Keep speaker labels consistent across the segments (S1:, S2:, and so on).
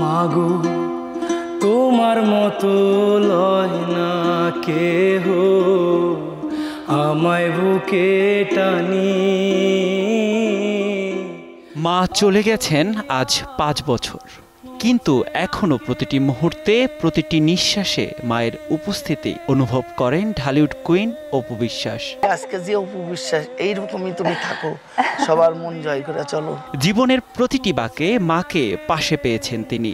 S1: মাগো তোমার মতো লয় না কেহ আমায় বুকে টানি।
S2: মা চলে গেছেন আজ 5 বছর, কিন্তু এখনো প্রতিটি মুহূর্তে প্রতিটি নিঃশ্বাসে মায়ের উপস্থিতি অনুভব করেন ঢালিউড কুইন অপু বিশ্বাস।
S3: আজকে যে অপু বিশ্বাস এইরকমই তুমি থাকো, সবার মন জয় করে চলো।
S2: জীবনের প্রতিটি বাঁকে মাকে পাশে পেয়েছেন তিনি,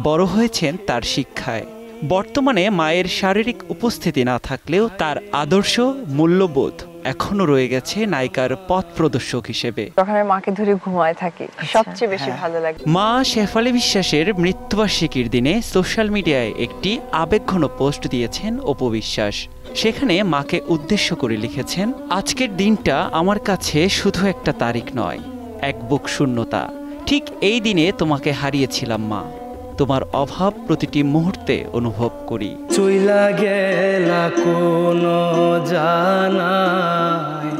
S2: বড় হয়েছেন তার শিক্ষায়। বর্তমানে মায়ের শারীরিক উপস্থিতি না থাকলেও তার আদর্শ মূল্যবোধ এখনো রয়ে গেছে নায়িকার পথ প্রদর্শক হিসেবে।
S4: যখন আমি মাকে ধরে ঘুমায় থাকি সবচেয়ে বেশি ভালো লাগে।
S2: মা শেফালী বিশ্বাসের মৃত্যুবার্ষিকীর দিনে সোশ্যাল মিডিয়ায় একটি আবেগঘন পোস্ট দিয়েছেন অপু বিশ্বাস। সেখানে মাকে উদ্দেশ্য করে লিখেছেন, আজকের দিনটা আমার কাছে শুধু একটা তারিখ নয়, এক বুক শূন্যতা। ঠিক এই দিনে তোমাকে হারিয়েছিলাম মা, তোমার অভাব প্রতিটি মুহূর্তে অনুভব করি।
S1: চইলা গেলা কোন জানায়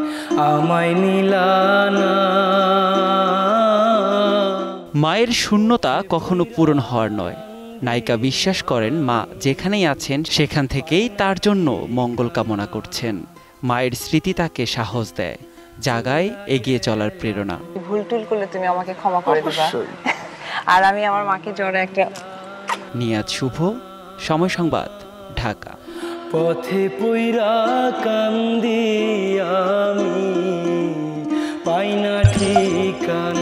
S1: আমায় নিলানা।
S2: মায়ের শূন্যতা কখনো পূরণ হওয়ার নয়। নায়িকা বিশ্বাস করেন মা যেখানেই আছেন সেখান থেকেই তার জন্য মঙ্গল কামনা করছেন। মায়ের স্মৃতি তাকে সাহস দেয়, জাগায় এগিয়ে চলার প্রেরণা।
S4: ভুল টুল করলে তুমি আমাকে ক্ষমা করে দিবা, আর আমি আমার মাকে জোরে একটা।
S2: নিয়াজ শুভ, সময় সংবাদ, ঢাকা।
S1: পথে পইরা কান্দি আমি পাই না ঠিকানা।